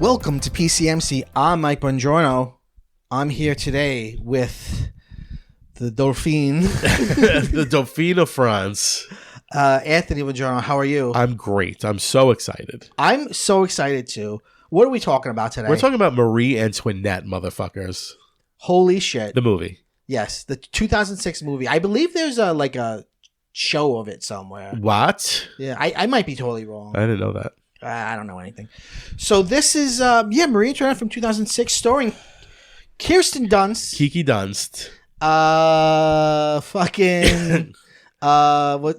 Welcome to PCMC. I'm Mike Bongiorno. I'm here today with the Dauphine. The Dauphine of France. Anthony Bongiorno, how are you? I'm great. I'm so excited. I'm so excited too. What are we talking about today? We're talking about Marie Antoinette, motherfuckers. Holy shit. The movie. Yes, the 2006 movie. I believe there's a show of it somewhere. What? Yeah, I might be totally wrong. I didn't know that. I don't know anything. So this is, Marie Antoinette from 2006, starring Kirsten Dunst. Kiki Dunst.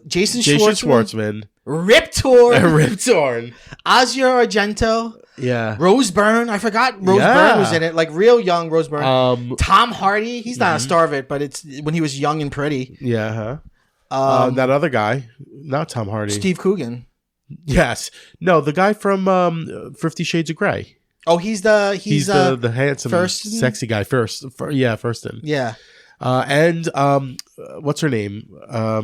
Jason Jason Schwartzman. Schwartzman. Rip Torn. Rip Torn. Asia Argento. Yeah. Rose Byrne. I forgot Rose Byrne was in it. Like real young Rose Byrne. Tom Hardy. He's not a star of it, but it's when he was young and pretty. Yeah. That other guy. Not Tom Hardy. Steve Coogan. Yes. No, the guy from 50 Shades of Grey. Oh, he's the handsome, Thurston? sexy guy. Thurston. Yeah. And what's her name? Not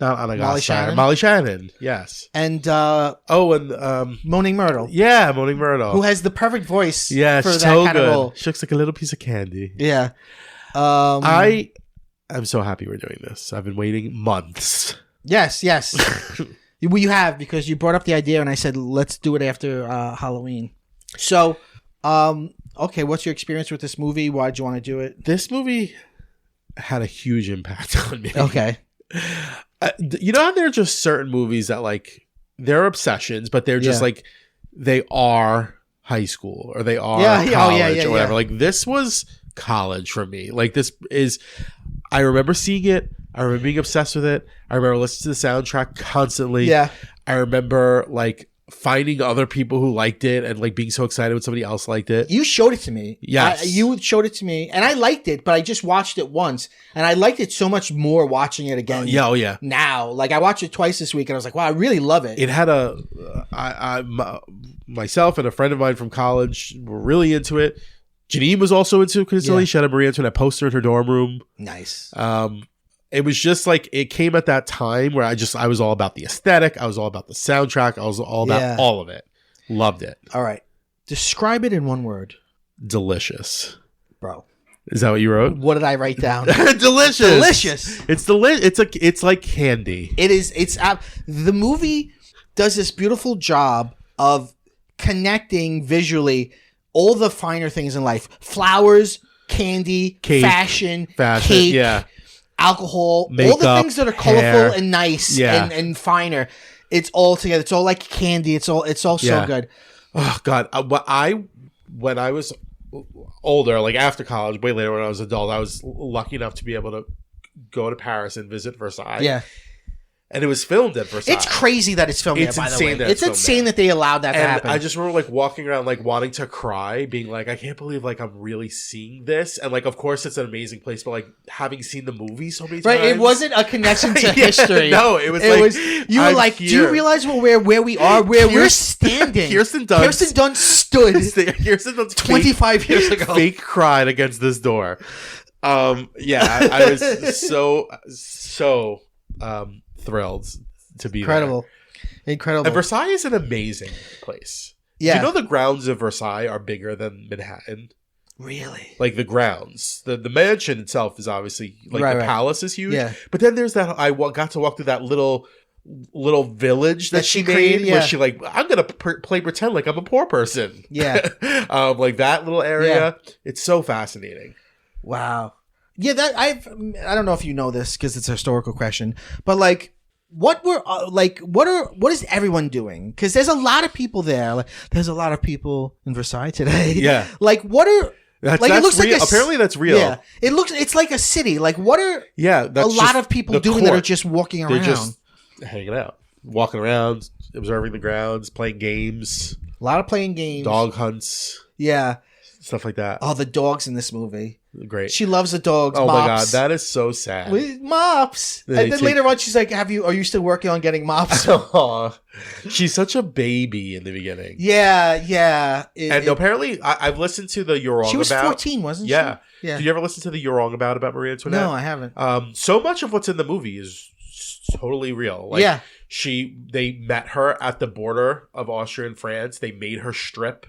Anna Molly Shannon. Molly Shannon. Yes. And Moaning Myrtle. Yeah, Moaning Myrtle, who has the perfect voice. Yeah, for that so kind good. of role. She looks like a little piece of candy. Yeah. I'm so happy we're doing this. I've been waiting months. Yes. Well, you have, because you brought up the idea and I said, let's do it after Halloween. So, okay, what's your experience with this movie? Why'd you want to do it? This movie had a huge impact on me. Okay. You know how there are just certain movies that, like, they're obsessions, but they're just like, they are high school or they are college or whatever. Like, this was college for me. Like, I remember seeing it. I remember being obsessed with it. I remember listening to the soundtrack constantly. Yeah. I remember like finding other people who liked it and like being so excited when somebody else liked it. You showed it to me. Yes. You showed it to me and I liked it, but I just watched it once and I liked it so much more watching it again. Yeah. Now, like I watched it twice this week and I was like, wow, I really love it. It had myself and a friend of mine from college were really into it. Janine was also into it because she had a Marie Antoinette poster in her dorm room. Nice. It was just like, it came at that time where I was all about the aesthetic. I was all about the soundtrack. I was all about all of it. Loved it. All right. Describe it in one word. Delicious. Bro. Is that what you wrote? What did I write down? Delicious. Delicious. It's like candy. It is. The movie does this beautiful job of connecting visually all the finer things in life. Flowers, candy, cake, fashion, cake, alcohol, makeup, all the things that are colorful hair. and nice and finer. It's all together. It's all like candy. It's all so good. Oh God. When I was older, like after college, way later when I was an adult, I was lucky enough to be able to go to Paris and visit Versailles. Yeah. And it was filmed at Versailles. It's crazy that it's filmed there, by the way. It's insane that they allowed that to happen. I just remember like walking around like wanting to cry, being like, I can't believe like I'm really seeing this. And like, of course it's an amazing place, but like having seen the movie so many times. Right, it wasn't a connection to history. No, it was you were like, do you realize where we are? We're standing. Kirsten Dunst stood Kirsten Dunst 25 years ago. Fake cried against this door. I was so thrilled to be Incredible. And Versailles is an amazing place. Yeah. You know the grounds of Versailles are bigger than Manhattan? Really? Like the grounds. The mansion itself is obviously like the palace is huge. Yeah. But then there's that I got to walk through that little village that she made where she like, I'm gonna play pretend like I'm a poor person. Yeah. Like that little area. Yeah. It's so fascinating. Wow. Yeah, I don't know if you know this because it's a historical question, but like, what is everyone doing? Because there's a lot of people there. Like, there's a lot of people in Versailles today. Yeah. Like, what are that's it looks real. Like apparently that's real. Yeah. It's like a city. Like, what are a lot of people doing that are just walking around? They're just hanging out, walking around, observing the grounds, playing games. A lot of playing games, dog hunts. Yeah. Stuff like that. Oh, the dogs in this movie. Great. She loves the dogs. Oh Mops. my God, that is so sad. Mops. And then later on, she's like, are you still working on getting Mops? She's such a baby in the beginning. Yeah. Apparently, I've listened to the You're Wrong About. She was 14, wasn't she? Yeah. Did you ever listen to the You're Wrong About Marie Antoinette? No, I haven't. So much of what's in the movie is totally real. Like, they met her at the border of Austria and France. They made her strip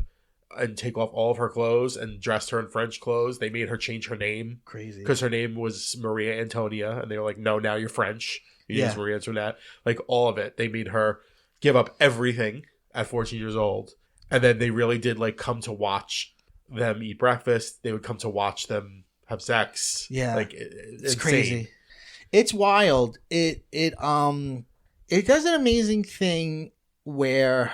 and take off all of her clothes and dressed her in French clothes. They made her change her name. Crazy. Because her name was Maria Antonia. And they were like, no, now you're French. You use Maria Antoinette. Like, all of it. They made her give up everything at 14 years old. And then they really did, like, come to watch them eat breakfast. They would come to watch them have sex. Yeah. Like, it's crazy. It's wild. It does an amazing thing where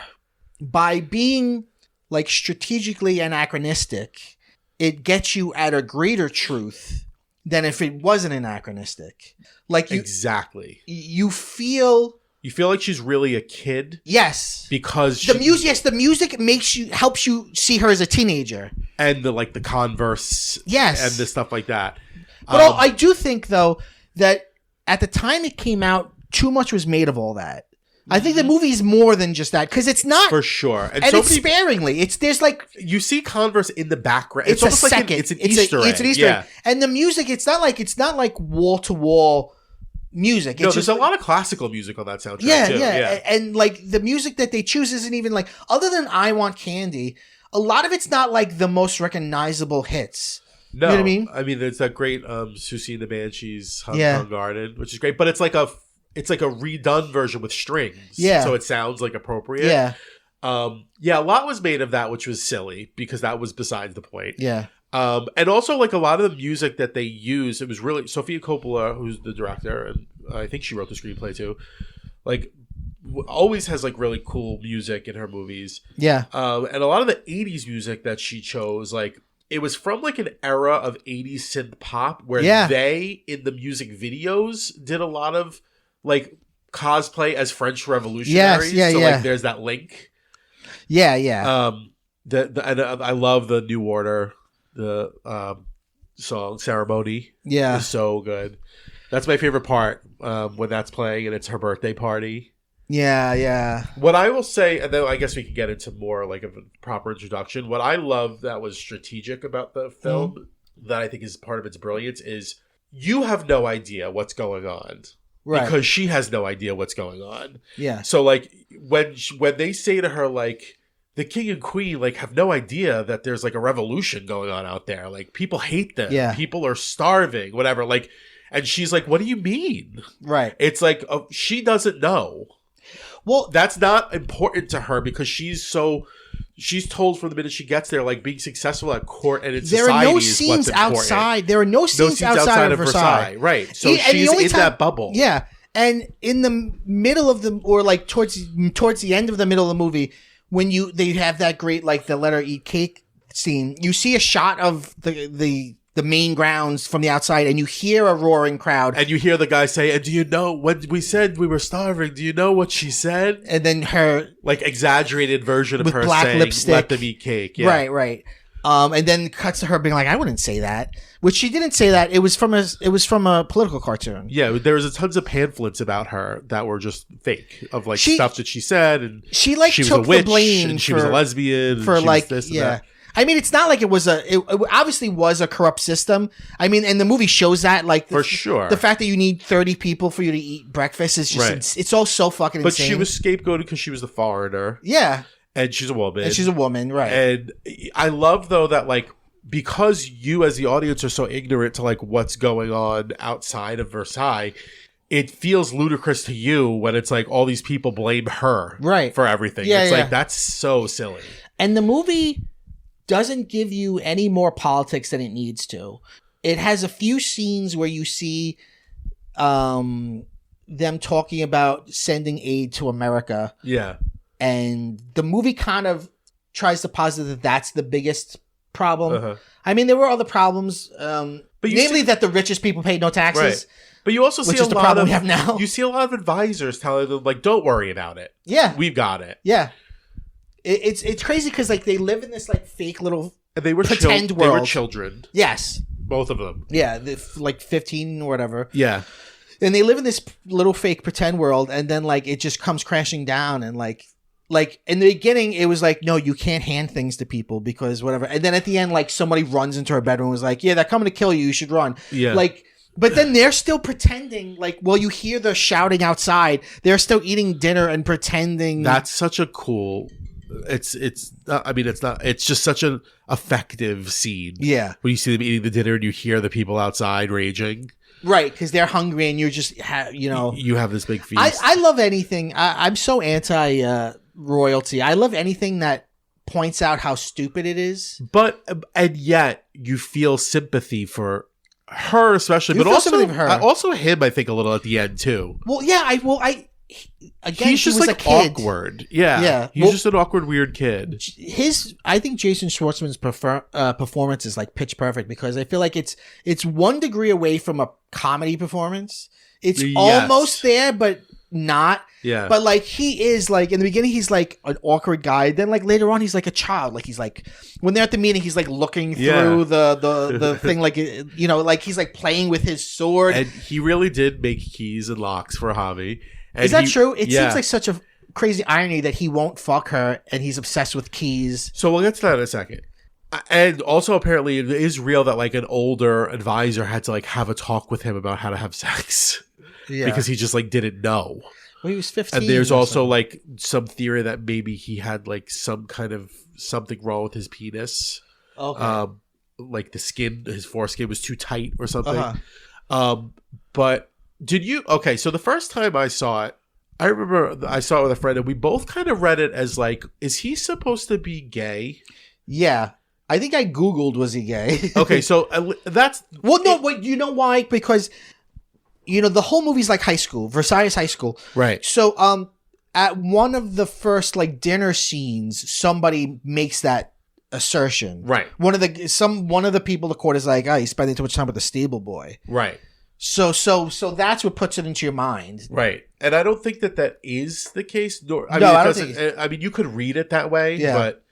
by being like strategically anachronistic, it gets you at a greater truth than if it wasn't anachronistic. Like exactly. You feel like she's really a kid. Yes. Because the music helps you see her as a teenager. And the Converse. Yes. And the stuff like that. But I do think though that at the time it came out, too much was made of all that. I think the movie is more than just that because it's not for sure, and so it's sparingly. There's like you see Converse in the background. It's almost like it's an Easter egg. It's an Easter egg, and the music. It's not like wall to wall music. No, there's a lot of classical music on that soundtrack. Yeah, and like the music that they choose isn't even like other than "I Want Candy." A lot of it's not like the most recognizable hits. No, you know what I mean? I mean, there's that great Susie and the Banshees, Hong Kong Garden, which is great, but it's like a redone version with strings. Yeah. So it sounds like appropriate. Yeah. A lot was made of that, which was silly because that was besides the point. Yeah. And also like a lot of the music that they use, it was really Sofia Coppola, who's the director, and I think she wrote the screenplay too. Like always has like really cool music in her movies. Yeah. And a lot of the 80s music that she chose, like it was from like an era of 80s synth pop where they in the music videos did a lot of like cosplay as French revolutionaries. So like there's that link. Yeah. And I love the New Order, the song Ceremony. Yeah. It's so good. That's my favorite part when that's playing and it's her birthday party. Yeah. What I will say, and then I guess we can get into more like of a proper introduction. What I love that was strategic about the film that I think is part of its brilliance is you have no idea what's going on. Right. Because she has no idea what's going on. Yeah. So like when they say to her like the king and queen like have no idea that there's like a revolution going on out there. Like people hate them. Yeah. People are starving, whatever. Like, and she's like, what do you mean? Right. It's like she doesn't know. Well, that's not important to her because she's told from the minute she gets there, like being successful at court and in society is what's important. There are no scenes outside of Versailles. Right. So she's in that bubble. Yeah. And in the middle of the, or like towards the end of the middle of the movie, when they have that great, like the let her eat cake scene, you see a shot of the main grounds from the outside and you hear a roaring crowd. And you hear the guy say, and do you know when we said we were starving, do you know what she said? And then her like exaggerated version of her black saying, lipstick. Let them eat cake. Yeah. Right. And then cuts to her being like, I wouldn't say that. Which she didn't say that. It was from a political cartoon. Yeah, there was tons of pamphlets about her that were just fake of like stuff that she said, and she like she took was a witch, the blame and she was a lesbian for and she like was this and that. I mean, it's not like it was it obviously was a corrupt system. I mean, and the movie shows that, like, for sure. The fact that you need 30 people for you to eat breakfast is just, it's all so fucking insane. But she was scapegoated because she was the foreigner. Yeah. And she's a woman. Right. And I love, though, that, like, because you as the audience are so ignorant to, like, what's going on outside of Versailles, it feels ludicrous to you when it's like all these people blame her for everything. It's like, that's so silly. And the movie doesn't give you any more politics than it needs to. It has a few scenes where you see them talking about sending aid to America. Yeah. And the movie kind of tries to posit that that's the biggest problem. Uh-huh. I mean, there were other problems, namely that the richest people paid no taxes. Right. But you also see which is the problem we have now. You see a lot of advisors telling them, like, don't worry about it. Yeah. We've got it. Yeah. It's crazy because like they live in this like fake little pretend world. They were children. Yes, both of them. Yeah, like 15 or whatever. Yeah, and they live in this little fake pretend world, and then like it just comes crashing down, and like in the beginning it was like, no, you can't hand things to people because whatever, and then at the end like somebody runs into her bedroom and was like, yeah, they're coming to kill you, you should run. Yeah, like. But then they're still pretending, like, well, you hear the shouting outside. They're still eating dinner and pretending. That's such a cool it's not, I mean, it's not, it's just such an effective scene. Yeah. When you see them eating the dinner and you hear the people outside raging. Right, because they're hungry and you're just, you know. You have this big feast. I love anything. I'm so anti-royalty. I love anything that points out how stupid it is. And yet you feel sympathy for her especially, but also him, I think, a little at the end too. Well, yeah, again, he's just like a kid. Awkward. Yeah. He's just an awkward, weird kid. I think Jason Schwartzman's performance is like pitch perfect because I feel like it's 1 degree away from a comedy performance. It's almost there, but not. Yeah. But like he is like in the beginning, he's like an awkward guy. Then like later on, he's like a child. Like he's like when they're at the meeting, he's like looking through the thing, like you know, like he's like playing with his sword. And he really did make keys and locks for a hobby. And is that true? It seems like such a crazy irony that he won't fuck her and he's obsessed with keys. So we'll get to that in a second. And also apparently it is real that like an older advisor had to like have a talk with him about how to have sex. Yeah. Because he just like didn't know. Well, he was 15. And there's also like some theory that maybe he had like some kind of something wrong with his penis. Okay. Like the skin, his foreskin was too tight or something. But did you? Okay, so the first time I saw it, I remember I saw it with a friend, and we both kind of read it as like, is he supposed to be gay? Yeah, I think I Googled, was he gay? Okay, so that's Wait, you know why? Because you know the whole movie's like high school, Versailles High School, right? So at one of the first like dinner scenes, somebody makes that assertion, right? One of the people in the court is like, "Oh, he's spending too much time with the stable boy," right? So that's what puts it into your mind, right? And I don't think that is the case. I don't think. I mean, you could read it that way, but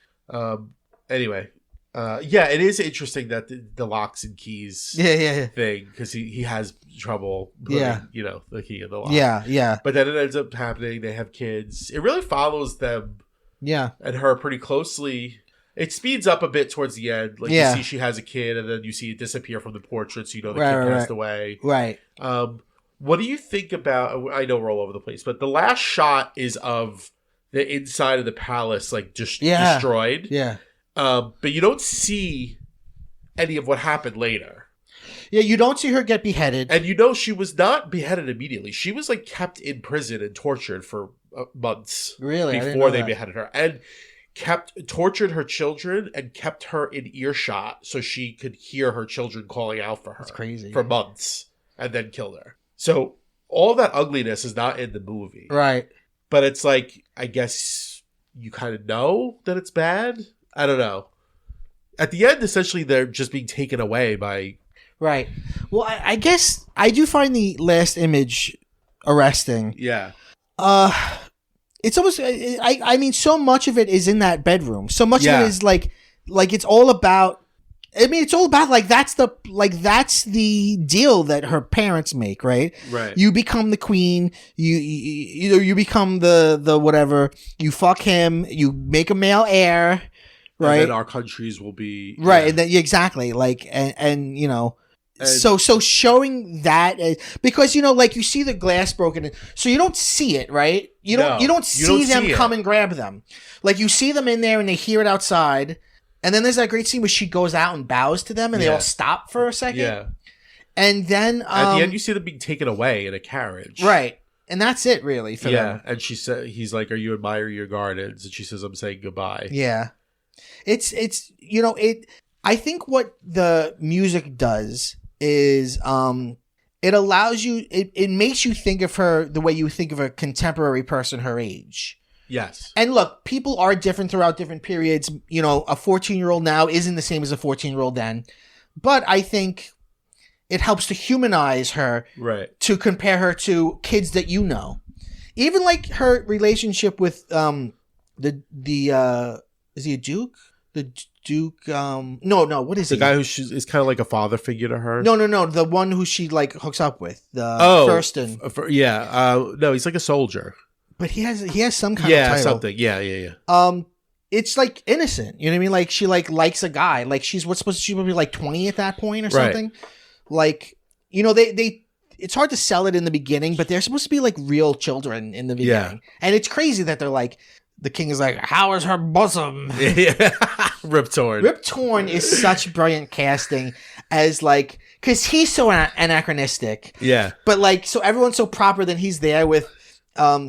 anyway, it is interesting that the locks and keys, thing, because he has trouble putting, the key in the lock, But then it ends up happening. They have kids. It really follows them, and her pretty closely. It speeds up a bit towards the end. Like you see she has a kid and then you see it disappear from the portrait so you know the kid passed away. Right. What do you think about, I know we're all over the place, but the last shot is of the inside of the palace like just destroyed. Yeah. But you don't see any of what happened later. Yeah, you don't see her get beheaded. And she was not beheaded immediately. She was like kept in prison and tortured for months. Really? Before they beheaded her. And tortured her children and kept her in earshot so she could hear her children calling out for her. That's crazy. For months, and then killed her. So all that ugliness is not in the movie. Right. But it's like, I guess you kind of know that it's bad. I don't know. At the end, essentially, they're just being taken away by... Right. Well, I guess I do find the last image arresting. Yeah. It's almost, I mean, so much of it is in that bedroom. So much of it is like it's all about, I mean, it's all about that's the deal that her parents make, right? Right. You become the queen, you become the whatever, you fuck him, you make a male heir, right? And then our countries will be. Right. And then, exactly. And you know. So showing that because you see the glass broken, so you don't see it, right? You don't see them come and grab them. Like you see them in there and they hear it outside, and then there's that great scene where she goes out and bows to them and they all stop for a second. Yeah. And then at the end you see them being taken away in a carriage. Right. And that's it really for them. And she said, he's like, "Are you admiring your gardens?" And she says, "I'm saying goodbye." Yeah. It's I think what the music does is it allows you, it makes you think of her the way you think of a contemporary person her age. Yes. And look, people are different throughout different periods. A 14-year-old now isn't the same as a 14-year-old then. But I think it helps to humanize her, right? To compare her to kids that you know. Even like her relationship with the is he a duke? The Duke, no, what is the guy who is kind of like a father figure to her? No, the one who she like hooks up with, Kirsten. No, he's like a soldier, but he has some kind of title. Something, it's like innocent, you know what I mean? Like she likes a guy, like she would be like 20 at that point or something. Like they it's hard to sell it in the beginning, but they're supposed to be like real children in the beginning, and it's crazy that they're like. the king is like, how is her bosom? Rip Torn. Rip Torn is such brilliant casting as like, because he's so anachronistic. Yeah. But like, so everyone's so proper, then he's there with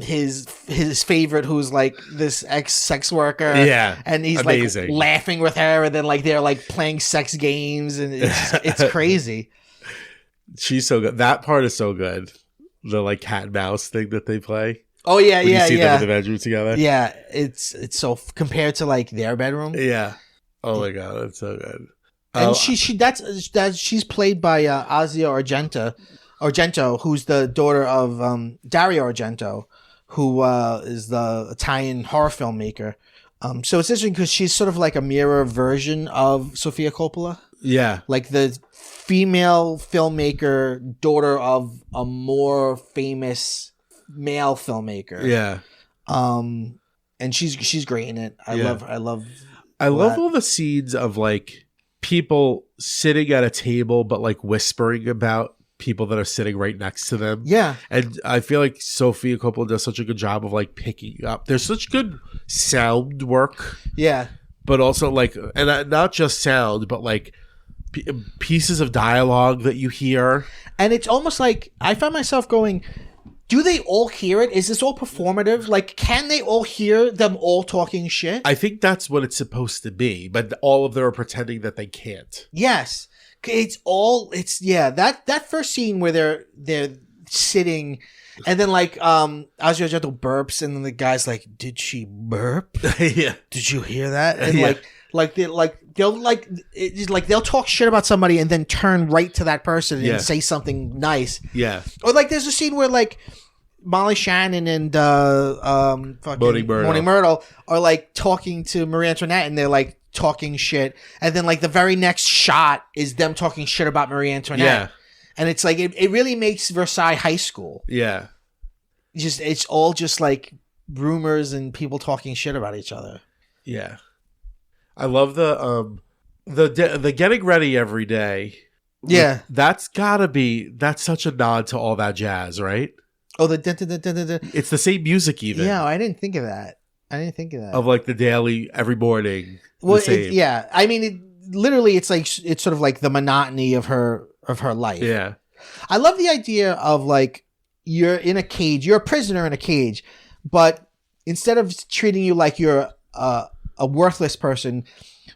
his favorite, who's like this ex-sex worker. Yeah. And he's amazing. Like laughing with her, and then like they're like playing sex games, and it's crazy. She's so good. That part is so good. The like cat and mouse thing that they play. Oh yeah, when yeah, you see yeah. them in the bedroom together. Yeah, it's so compared to like their bedroom. Yeah. Oh my god, that's so good. And she's played by Asia Argento, who's the daughter of Dario Argento, who is the Italian horror filmmaker. So it's interesting because she's sort of like a mirror version of Sofia Coppola. Yeah. Like the female filmmaker, daughter of a more famous male filmmaker. Yeah. And she's great in it. I love all the scenes of like people sitting at a table but like whispering about people that are sitting right next to them. Yeah. And I feel like Sofia Coppola does such a good job of like picking up. There's such good sound work. Yeah. But also like, and not just sound, but like pieces of dialogue that you hear. And it's almost like I find myself going, do they all hear it? Is this all performative? Like, can they all hear them all talking shit? I think that's what it's supposed to be, but all of them are pretending that they can't. Yes. That first scene where they're sitting, and then like Asia Argento burps, and then the guy's like, "Did she burp? Yeah. Did you hear that?" And they'll talk shit about somebody and then turn right to that person and say something nice. Yeah. Or like there's a scene where like Molly Shannon and Moaning Myrtle are like talking to Marie Antoinette, and they're like talking shit, and then like the very next shot is them talking shit about Marie Antoinette. Yeah. And it's like it really makes Versailles high school. Yeah. It's all just like rumors and people talking shit about each other. Yeah. I love the getting ready every day. Yeah. That's such a nod to all that jazz, right? Oh, it's the same music even. Yeah, I didn't think of that. Of like the daily every morning. Well, I mean, literally it's sort of like the monotony of her life. Yeah. I love the idea of like you're in a cage, you're a prisoner in a cage, but instead of treating you like you're a worthless person,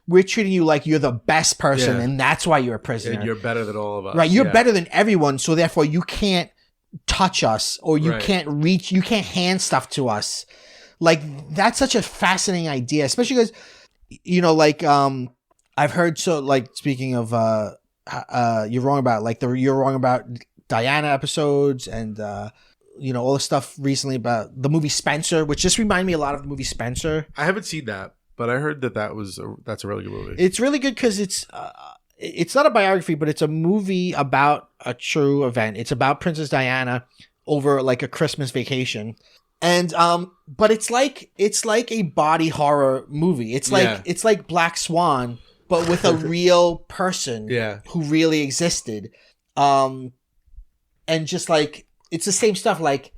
we're treating you like you're the best person, and that's why you're a prisoner. And you're better than all of us. Right, you're better than everyone, so therefore you can't touch us, or you can't reach, you can't hand stuff to us. Like, that's such a fascinating idea, especially because, you know, like, I've heard, so, like, speaking of, you're wrong about, like, you're wrong about Diana episodes, and, you know, all the stuff recently about the movie Spencer, which just reminded me a lot of the movie Spencer. I haven't seen that, but I heard that's a really good movie. It's really good because it's not a biography, but it's a movie about a true event. It's about Princess Diana over like a Christmas vacation. And but it's like a body horror movie. It's like Black Swan, but with a real person who really existed. And just like it's the same stuff, like,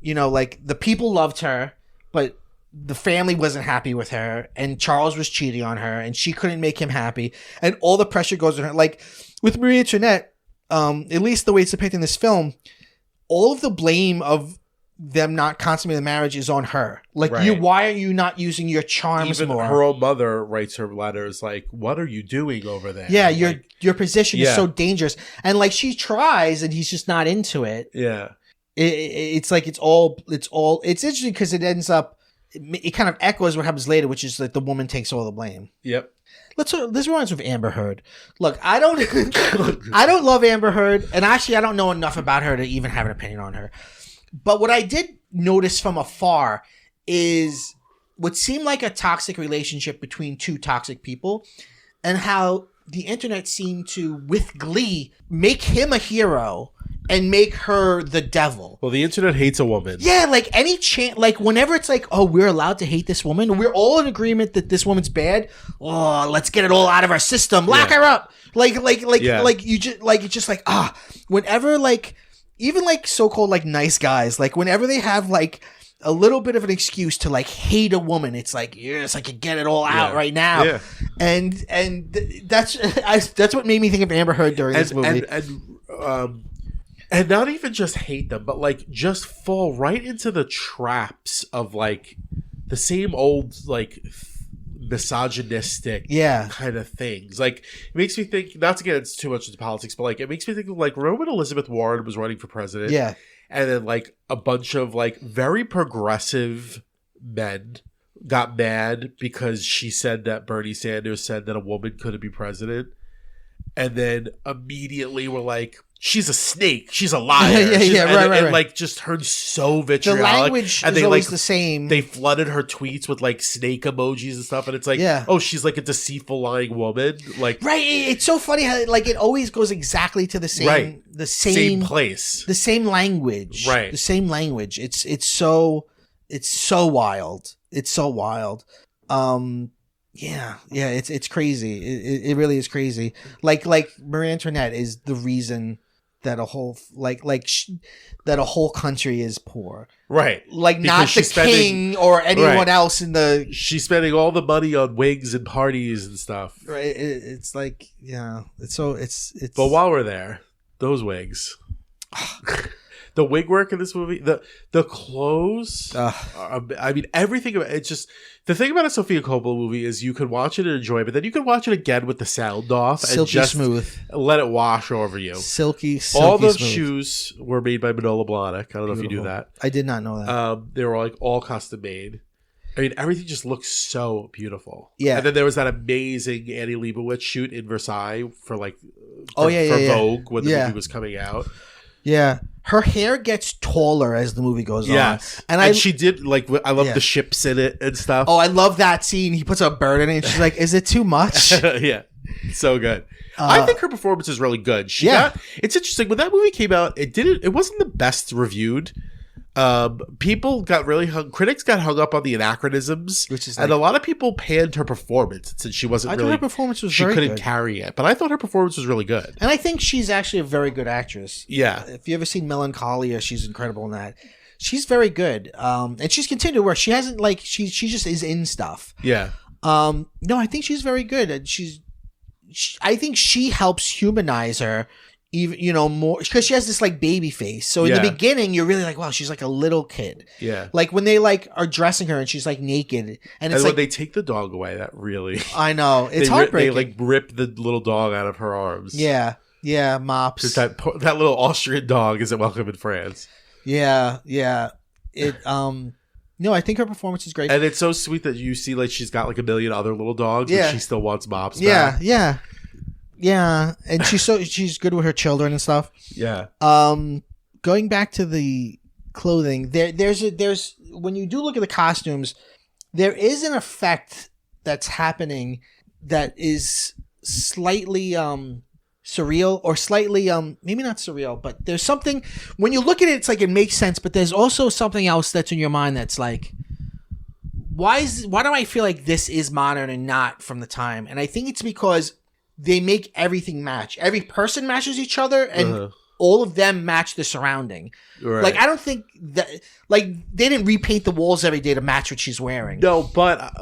you know, like the people loved her, but the family wasn't happy with her, and Charles was cheating on her, and she couldn't make him happy, and all the pressure goes on her. Like with Marie Antoinette, at least the way it's depicted in this film, all of the blame of them not consummating the marriage is on her. Like, why are you not using your charms more? Her own mother writes her letters like, "What are you doing over there?" Yeah, your position is so dangerous, and like she tries, and he's just not into it. Yeah, it's like it's interesting because it ends up. It kind of echoes what happens later, which is that the woman takes all the blame. Yep. This reminds me of Amber Heard. Look, I don't love Amber Heard, and actually I don't know enough about her to even have an opinion on her. But what I did notice from afar is what seemed like a toxic relationship between two toxic people, and how the internet seemed to, with glee, make him a hero and make her the devil. Well, the internet hates a woman. Yeah, like any chance, like whenever it's like, oh, we're allowed to hate this woman, we're all in agreement that this woman's bad. Oh, let's get it all out of our system. Lock her up. Like you just like it's just like whenever like even like so-called like nice guys, like whenever they have like a little bit of an excuse to like hate a woman. It's like, yes, I could get it all out right now. Yeah. And that's what made me think of Amber Heard during this movie. And not even just hate them, but like just fall right into the traps of like the same old like misogynistic kind of things. Like it makes me think, not to get into too much into politics, but like it makes me think of like, remember when Elizabeth Warren was running for president? Yeah. And then like a bunch of like very progressive men got mad because she said that Bernie Sanders said that a woman couldn't be president. And then immediately were like, she's a snake. She's a liar. And like just heard so vitriolic. The language and is always the same. They flooded her tweets with like snake emojis and stuff. And it's like, oh, she's like a deceitful, lying woman. Like, right. It's so funny how like it always goes exactly to the same, the same place, the same language, right? The same language. It's so wild. It's so wild. Yeah, it's crazy. It really is crazy. Like Marie Antoinette is the reason that a whole that a whole country is poor, right? Like because not the king or anyone else in the. She's spending all the money on wigs and parties and stuff. Right. It's like it's. But while we're there, those wigs. The wig work in this movie, the clothes, I mean, everything about it's just the thing about a Sofia Coppola movie is you can watch it and enjoy it, but then you can watch it again with the sound off and just smooth, let it wash over you. Silky all those smooth. Shoes were made by Manolo Blahnik. I don't know if you knew that. I did not know that. They were like all custom made. I mean, everything just looks so beautiful. Yeah. And then there was that amazing Annie Leibovitz shoot in Versailles for like for Vogue when the movie was coming out. Yeah. Her hair gets taller as the movie goes on. And she did, like, I love the ships in it and stuff. Oh, I love that scene. He puts a bird in it and she's like, is it too much? Yeah. So good. I think her performance is really good. It's interesting. When that movie came out, it wasn't the best reviewed. People got really critics got hung up on the anachronisms, and a lot of people panned her performance since she wasn't really. Her performance was she very couldn't good. carry it, but I thought her performance was really good. And I think she's actually a very good actress. Yeah, if you ever seen Melancholia, she's incredible in that. She's very good, and she's continued to work. She hasn't like she just is in stuff. Yeah. No, I think she's very good, and I think she helps humanize her. Even more because she has this like baby face. So in the beginning, you're really like, wow, she's like a little kid. Yeah. Like when they like are dressing her and she's like naked, and it's when like they take the dog away, that really. I know it's heartbreaking. They like rip the little dog out of her arms. Yeah. Yeah. Mops. That little Austrian dog isn't welcome in France. Yeah. Yeah. It. No, I think her performance is great, and it's so sweet that you see like she's got like a million other little dogs, but she still wants Mops. Yeah. Back. Yeah. Yeah, and she's good with her children and stuff. Yeah. Going back to the clothing, there's when you do look at the costumes, there is an effect that's happening that is slightly surreal or slightly maybe not surreal, but there's something when you look at it, it's like it makes sense, but there's also something else that's in your mind that's like, why do I feel like this is modern and not from the time? And I think it's because they make everything match. Every person matches each other, and all of them match the surrounding. Right. Like I don't think that like they didn't repaint the walls every day to match what she's wearing. No, but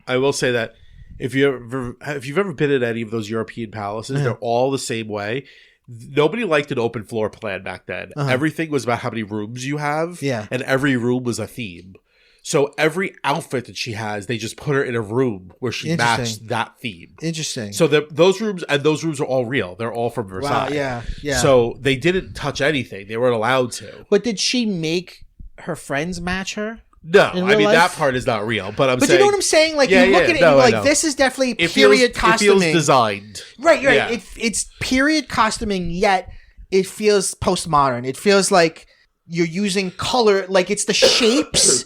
I will say that if you've ever been in any of those European palaces, they're all the same way. Nobody liked an open floor plan back then. Everything was about how many rooms you have, and every room was a theme. So every outfit that she has, they just put her in a room where she matched that theme. Interesting. So those rooms are all real. They're all from Versailles. Wow, yeah. So they didn't touch anything. They weren't allowed to. But did she make her friends match her? No, I mean life? That part is not real. But you know what I'm saying? Like you look at it, and you're like, this is definitely period costuming. It feels designed. Right. Yeah. It's period costuming, yet it feels postmodern. It feels like you're using color, like it's the shapes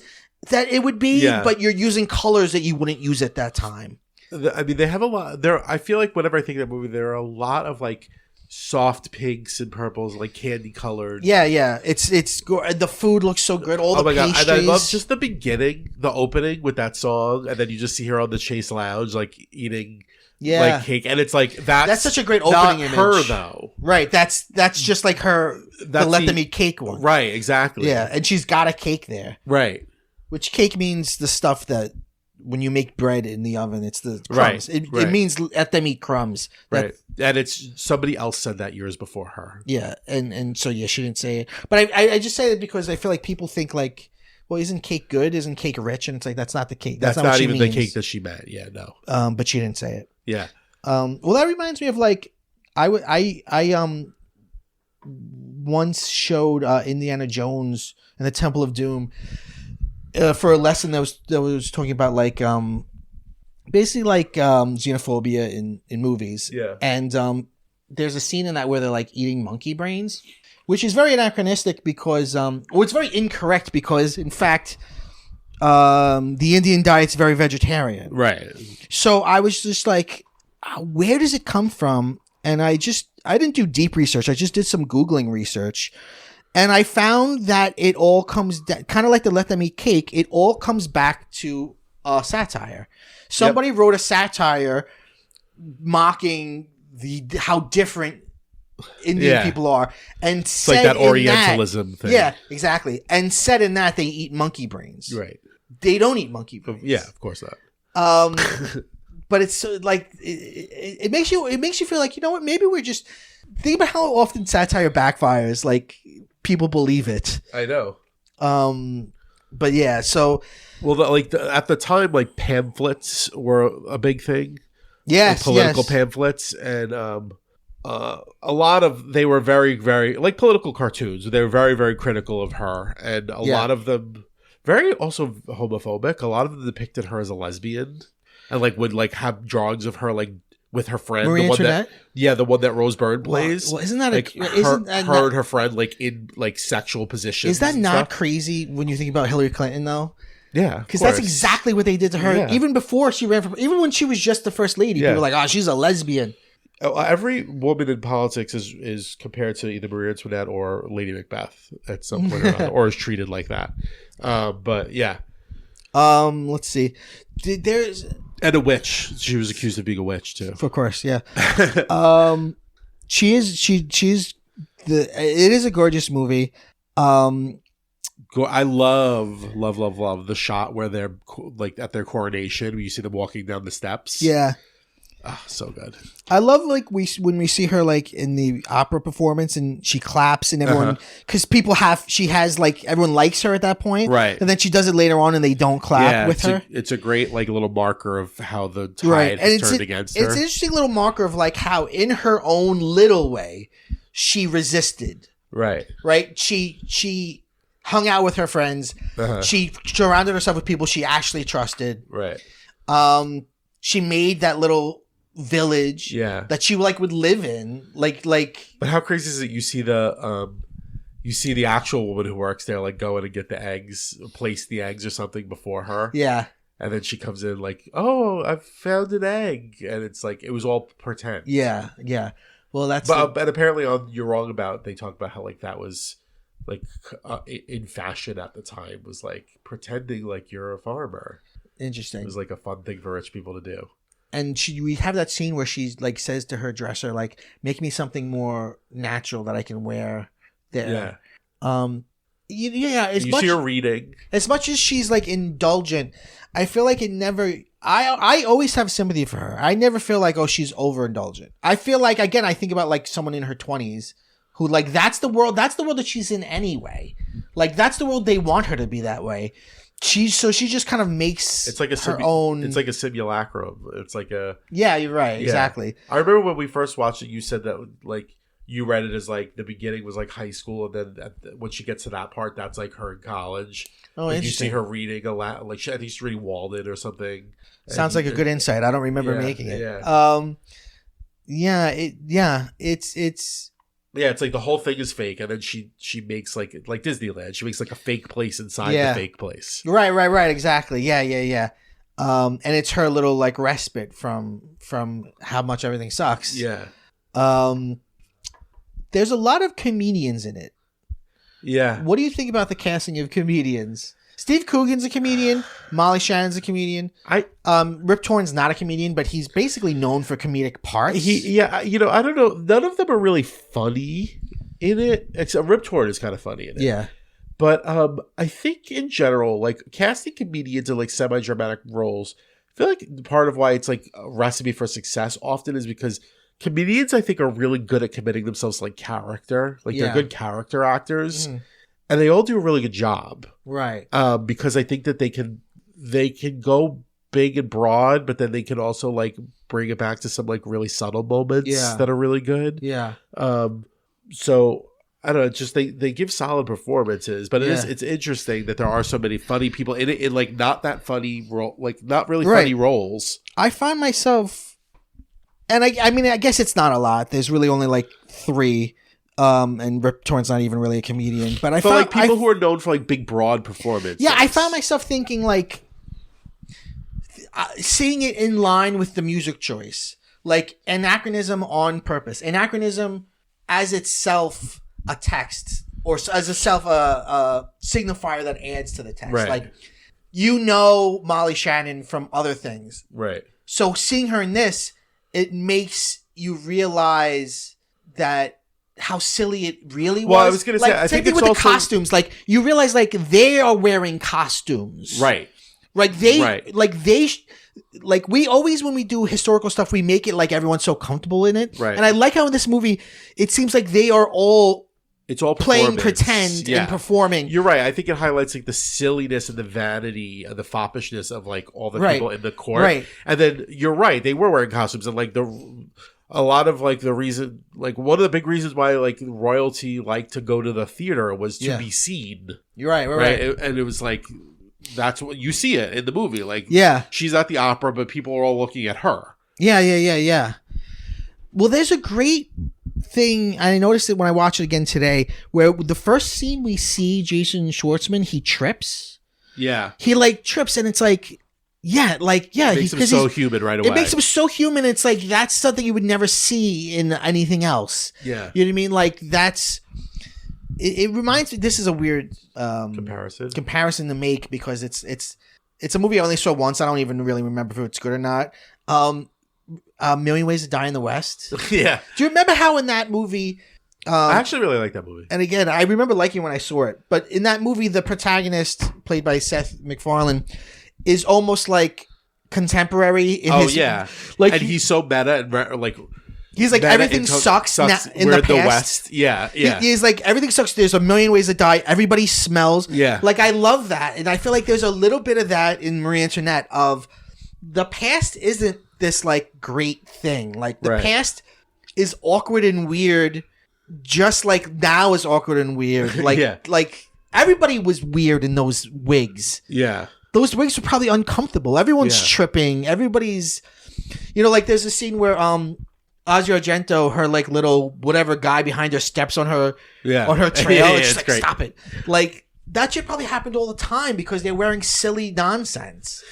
that it would be, but you're using colors that you wouldn't use at that time. I mean, they have a lot there. I feel like whenever I think of that movie, there are a lot of like soft pinks and purples, like candy colored. Yeah. It's the food looks so good. All the pastries. God. And I love just the beginning, the opening with that song, and then you just see her on the Chase Lounge, like eating. Like cake, and it's like that's such a great opening image. Her though, right? That's just like her the Let Them Eat Cake one. Right, exactly. Yeah, and she's got a cake there. Right. Which cake means the stuff that when you make bread in the oven, it's the crumbs. Right, it means let them eat crumbs. Right. And it's somebody else said that years before her. Yeah, and so yeah, she didn't say it. But I just say that because I feel like people think like, well, isn't cake good? Isn't cake rich? And it's like that's not the cake. That's not what even the cake that she meant. Yeah, no. But she didn't say it. Yeah. Well, that reminds me of like I once showed Indiana Jones and the Temple of Doom for a lesson that was talking about like basically like xenophobia in movies. Yeah. And there's a scene in that where they're like eating monkey brains, which is very anachronistic because it's very incorrect because in fact the Indian diet's very vegetarian. Right. So I was just like, where does it come from? And I didn't do deep research. I just did some Googling research. And I found that it all comes kind of like the Let Them Eat Cake. It all comes back to satire. Somebody wrote a satire mocking how different Indian people are, and it's said like that Orientalism thing. Yeah, exactly. And said in that they eat monkey brains. Right. They don't eat monkey brains. Yeah, of course not. But it's like it makes you feel like, you know what? Maybe we're just think about how often satire backfires. Like people believe it. I know. But yeah, so at the time, like pamphlets were a big thing. Yes, like political pamphlets, and a lot of they were very, very like political cartoons. They were very, very critical of her, and a lot of them very also homophobic. A lot of them depicted her as a lesbian, and like would like have drawings of her like with her friend, Marie Antoinette? The one that Rose Byrne plays. Well, isn't that like her and her friend like in like sexual positions? Is that not crazy when you think about Hillary Clinton though? Yeah, because that's exactly what they did to her. Yeah. Even before she ran even when she was just the first lady, people were like, "Oh, she's a lesbian." Every woman in politics is compared to either Marie Antoinette or Lady Macbeth at some point, or is treated like that. But yeah, let's see. And a witch. She was accused of being a witch too. Of course, yeah. She's it is a gorgeous movie. I love the shot where they're like at their coronation, where you see them walking down the steps. Yeah. Oh, so good. I love like when we see her like in the opera performance and she claps and everyone because she has like everyone likes her at that point, right? And then she does it later on and they don't clap with her. It's a great like little marker of how the tide has turned against her. It's an interesting little marker of like how in her own little way she resisted. Right. She hung out with her friends. She surrounded herself with people she actually trusted. Right. She made that little village that she like would live in like but how crazy is it you see the actual woman who works there like go in and get the eggs, place the eggs or something before her, and then she comes in like, oh, I've found an egg, and it's like it was all pretend. Well, that's but apparently on You're Wrong About, they talk about how like that was like in fashion at the time, was like pretending like you're a farmer. Interesting. It was like a fun thing for rich people to do. And we have that scene where she like says to her dresser, like, make me something more natural that I can wear there. You see her reading. As much as she's like indulgent, I feel like it never. I always have sympathy for her. I never feel like, oh, she's overindulgent. I feel like, again, I think about like someone in her 20s who like that's the world that she's in anyway. Like that's the world they want her to be that way. She just kind of makes it's like her own. It's like a simulacrum. It's like a you're right, exactly. I remember when we first watched it, you said that like you read it as like the beginning was like high school, and then when she gets to that part, that's like her in college. Oh, like, interesting. You see her reading a lot, like I think she's reading Walden or something. Sounds like a good insight. I don't remember making it. It's like the whole thing is fake, and then she makes like Disneyland. She makes like a fake place inside the fake place. Right. Exactly. Yeah. And it's her little like respite from how much everything sucks. Yeah. There's a lot of comedians in it. Yeah. What do you think about the casting of comedians? Steve Coogan's a comedian. Molly Shannon's a comedian. Rip Torn's not a comedian, but he's basically known for comedic parts. I don't know. None of them are really funny. in it. Except Rip Torn is kind of funny in it. Yeah. But I think in general, like casting comedians in like semi-dramatic roles, I feel like part of why it's like a recipe for success often is because comedians, I think, are really good at committing themselves to like character. Like they're good character actors, and they all do a really good job. Right. Because I think that they can go big and broad, but then they can also like bring it back to some like really subtle moments that are really good. Yeah. So I don't know, just they give solid performances, but it's interesting that there are so many funny people in it, in like not that funny role, like not really funny roles. I find myself, and I mean, I guess it's not a lot. There's really only like 3, and Rip Torn's not even really a comedian. But I found like people who are known for like big, broad performances. Yeah, I found myself thinking like seeing it in line with the music choice, like anachronism on purpose, anachronism as itself a text, or as a signifier that adds to the text. Right. Like, Molly Shannon from other things. Right. So seeing her in this, it makes you realize that how silly it really was. Well, I was going to say, I think it's with also the costumes. Like, you realize like they are wearing costumes. Right. Like like we always, when we do historical stuff, we make it like everyone's so comfortable in it. Right. And I like how in this movie, it seems like they are it's all playing pretend and performing. You're right. I think it highlights like the silliness and the vanity and the foppishness of like all the people in the court. Right. And then you're right. They were wearing costumes, and like a lot of like the reason, like one of the big reasons why like royalty liked to go to the theater was to be seen. You're right. And it was like, that's what you see it in the movie. Like, she's at the opera, but people are all looking at her. Yeah. Well, there's a great thing, and I noticed it when I watched it again today, where the first scene we see Jason Schwartzman, he trips. Yeah. He like trips, and it's like, it makes him so human right away. It makes him so human. It's like, that's something you would never see in anything else. Yeah. You know what I mean? Like, it reminds me, this is a weird comparison to make, because it's a movie I only saw once. I don't even really remember if it's good or not. A Million Ways to Die in the West. Yeah. Do you remember how in that movie... I actually really like that movie. And again, I remember liking when I saw it. But in that movie, the protagonist, played by Seth MacFarlane, is almost like contemporary. Like, and he's so meta and like... He's like, everything sucks in the past. West. Yeah. He's like, everything sucks. There's a million ways to die. Everybody smells. Yeah. Like, I love that. And I feel like there's a little bit of that in Marie Antoinette, of the past isn't this like great thing. Like, the past is awkward and weird, just like now is awkward and weird. Like, like everybody was weird in those wigs. Yeah. Those wigs were probably uncomfortable. Everyone's tripping. Everybody's, like, there's a scene where, Asia Argento, her like little whatever guy behind her steps on her on her trail. And she's like, great. Stop it. Like, that shit probably happened all the time because they're wearing silly nonsense.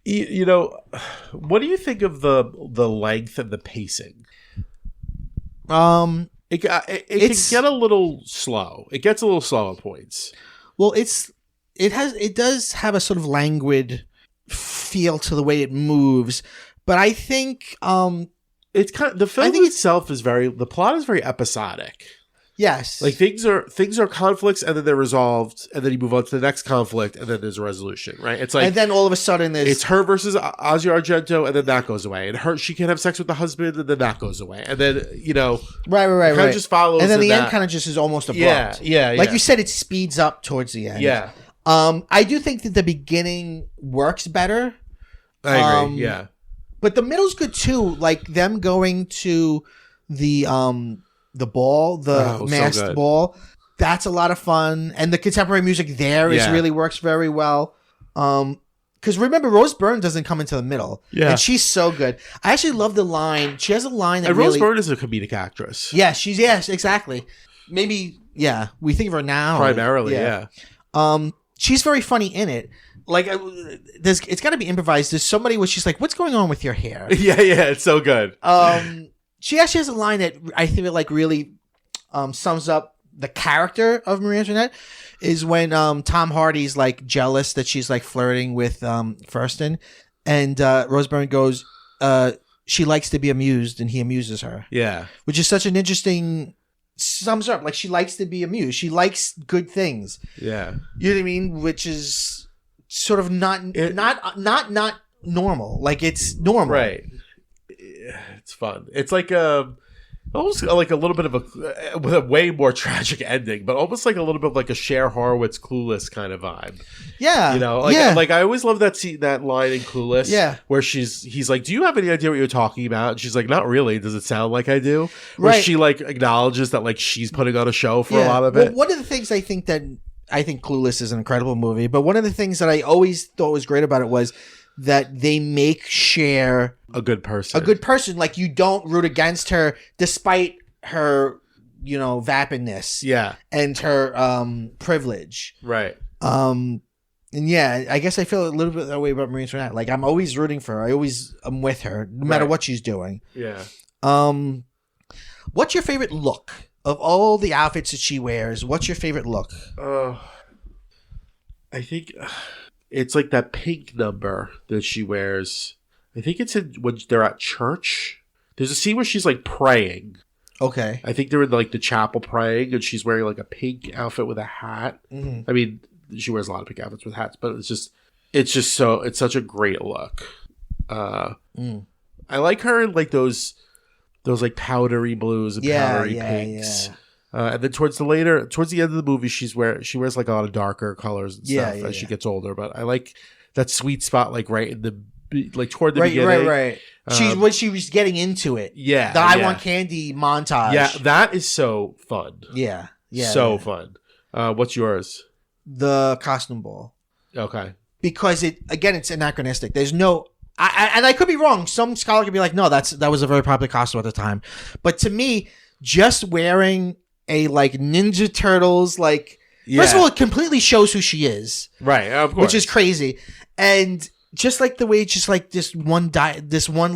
What do you think of the length and the pacing? It can get a little slow. It gets a little slow at points. Well, it does have a sort of languid feel to the way it moves, but I think it's kind of, the film itself is the plot is very episodic. Yes. Like, things are conflicts, and then they're resolved, and then you move on to the next conflict, and then there's a resolution, right? It's like, and then all of a sudden it's her versus Asia Argento, and then that goes away, and she can have sex with the husband, and then that goes away, and then right. Kind of just follows, and then the end kind of just is almost abrupt. Yeah. Like you said, it speeds up towards the end. Yeah. I do think that the beginning works better. I agree. Yeah. But the middle's good too. Like, them going to the ball, the masked ball. That's a lot of fun. And the contemporary music there really works very well. Because remember, Rose Byrne doesn't come into the middle. Yeah. And she's so good. I actually love the line. She has a line that Rose Byrne is a comedic actress. Yeah, yes, exactly. Maybe, we think of her now. Primarily, yeah. She's very funny in it. Like, it's got to be improvised. There's somebody where she's like, "What's going on with your hair?" Yeah, it's so good. She actually has a line that I think like really sums up the character of Marie Antoinette. Is when Tom Hardy's like jealous that she's like flirting with Thurston, and Rose Byrne goes, she likes to be amused, and he amuses her. Yeah, which is such an interesting sums her up. Like, she likes to be amused. She likes good things. Yeah. You know what I mean? Which is sort of not normal. Like, it's normal. Right. It's fun. It's like almost like a little bit of with a way more tragic ending, but almost like a little bit of like a Cher Horowitz Clueless kind of vibe. Yeah. You know, like I always love that line in Clueless. Yeah. Where he's like, do you have any idea what you're talking about? And she's like, not really. Does it sound like I do? Where she like acknowledges that like she's putting on a show for a lot of it. One of the things I think Clueless is an incredible movie, but one of the things that I always thought was great about it was that they make Cher a good person. Like, you don't root against her despite her, vapidness. Yeah. And her privilege. Right. And yeah, I guess I feel a little bit that way about Marie Antoinette. Like, I'm always rooting for her. I'm with her, no matter what she's doing. Yeah. What's your favorite look of all the outfits that she wears? What's your favorite look? I think it's like that pink number that she wears. I think it's when they're at church. There's a scene where she's like praying. Okay. I think they're in like the chapel praying, and she's wearing like a pink outfit with a hat. Mm-hmm. I mean, she wears a lot of pink outfits with hats, but it's such a great look. I like her in like those like powdery blues and powdery pinks. Yeah. And then towards the end of the movie, she wears like a lot of darker colors and stuff as she gets older. But I like that sweet spot, like right in the toward the beginning. Right. When she was getting into it. Yeah. The I Want Candy montage. Yeah, that is so fun. Yeah. Fun. What's yours? The costume ball. Okay. Because it's anachronistic. There's no. And I could be wrong. Some scholar could be like, no, that was a very popular costume at the time. But to me, just wearing a like Ninja Turtles, like first of all, it completely shows who she is, right? Of course, which is crazy, and just like the way it's just like this one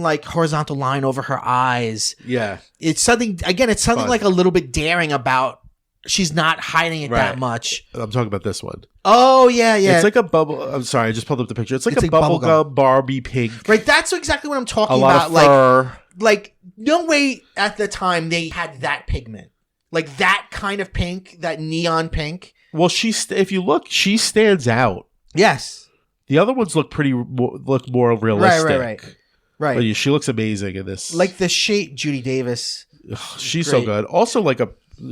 like horizontal line over her eyes. Yeah, it's something. Again, it's something fun. Like a little bit daring about. She's not hiding it that much. I'm talking about this one. Oh yeah. It's like a bubble. I'm sorry, I just pulled up the picture. It's like a bubblegum Barbie pink. Right, that's exactly what I'm talking about. Of fur. Like no way at the time they had that pigment. Like that kind of pink, that neon pink. Well, if you look, she stands out. Yes. The other ones look more realistic. Right. But she looks amazing in this. Like the shape, Judy Davis. She's great. So good. Also,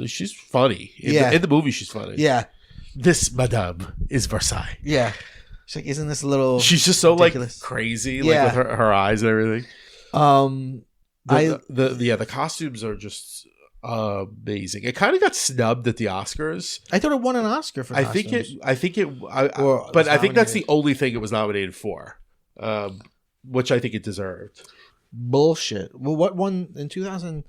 she's funny. In the movie, she's funny. Yeah. This Madame is Versailles. Yeah. She's like, isn't this a little? She's just so ridiculous? Like crazy, like with her eyes and everything. The costumes are just amazing. It kind of got snubbed at the Oscars. I thought it won an Oscar for costumes. I think that's the only thing it was nominated for, which I think it deserved. Bullshit. Well, what won in 2000?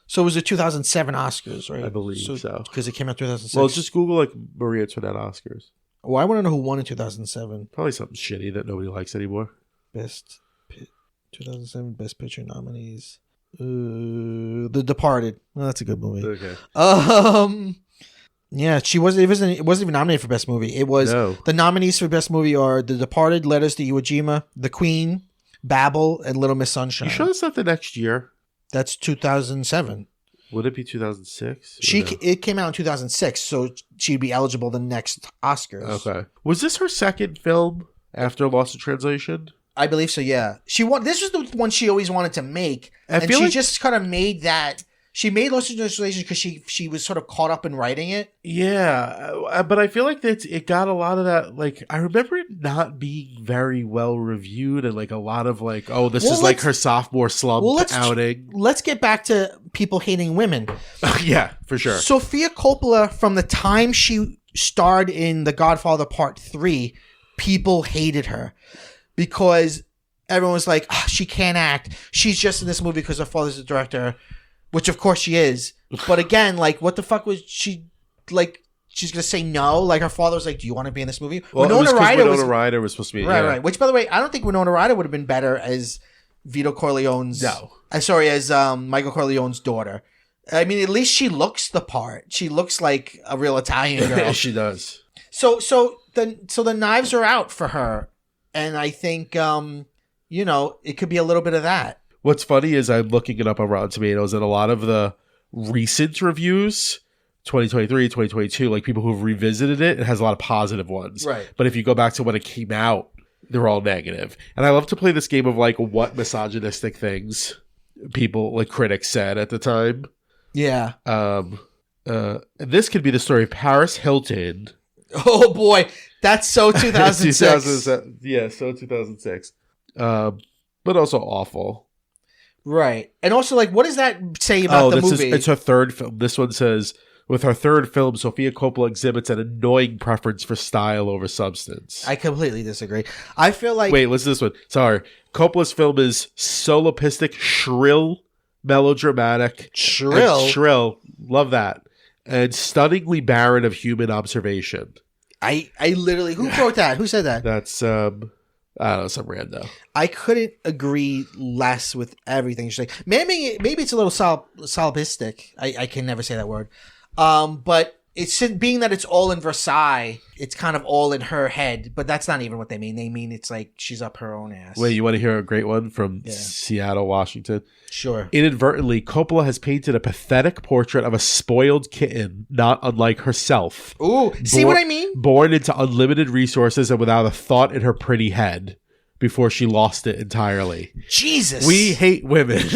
So it was the 2007 Oscars, right? I believe so. Because it came out 2006. Well, just Google like Marie Antoinette Oscars. Well, I want to know who won in 2007. Probably something shitty that nobody likes anymore. 2007 Best Picture nominees. The Departed. Well, that's a good movie. Okay. Yeah, it wasn't even nominated for Best Movie. It was The nominees for Best Movie are The Departed, Letters to Iwo Jima, The Queen, Babel, and Little Miss Sunshine. You sure that's not the next year? That's 2007. Would it be 2006? It came out in 2006, so she'd be eligible the next Oscars. Okay. Was this her second film after Lost in Translation? I believe so. Yeah, she won. This was the one she always wanted to make, and she just kind of made that. She made Lost in Translation because she was sort of caught up in writing it. Yeah, but I feel like it got a lot of that. Like I remember it not being very well reviewed, and like a lot of like, oh, this is like her sophomore slump outing. Let's get back to people hating women. Yeah, for sure. Sofia Coppola, from the time she starred in The Godfather Part 3, people hated her because everyone was like, oh, she can't act. She's just in this movie because her father's the director. Which of course she is, but again, like, what the fuck was she like? She's gonna say no. Like her father was like, "Do you want to be in this movie?" Well, Winona Ryder was supposed to be right. Which, by the way, I don't think Winona Ryder would have been better as Vito Corleone's. No, as Michael Corleone's daughter. I mean, at least she looks the part. She looks like a real Italian girl. She does. So the knives are out for her, and I think it could be a little bit of that. What's funny is I'm looking it up on Rotten Tomatoes, and a lot of the recent reviews, 2023, 2022, like people who've revisited it, it has a lot of positive ones. Right. But if you go back to when it came out, they're all negative. And I love to play this game of like what misogynistic things people, like critics, said at the time. Yeah. This could be the story of Paris Hilton. Oh boy, that's so 2006. Yeah, so 2006. But also awful. Right. And also, like, what does that say about the movie? It's her third film. This one says, with her third film, Sofia Coppola exhibits an annoying preference for style over substance. I completely disagree. I feel like... Wait, listen to this one. Sorry. Coppola's film is solopistic, shrill, melodramatic. Shrill? Love that. And stunningly barren of human observation. I literally... Who wrote that? Who said that? That's... I don't know, some rando. I couldn't agree less with everything she's saying. Maybe it's a little solipsistic. I can never say that word. But it's being that it's all in Versailles, it's kind of all in her head. But that's not even what they mean. They mean it's like she's up her own ass. Wait, you want to hear a great one from Seattle, Washington? Sure. Inadvertently, Coppola has painted a pathetic portrait of a spoiled kitten, not unlike herself. Ooh, see what I mean? Born into unlimited resources and without a thought in her pretty head before she lost it entirely. Jesus. We hate women.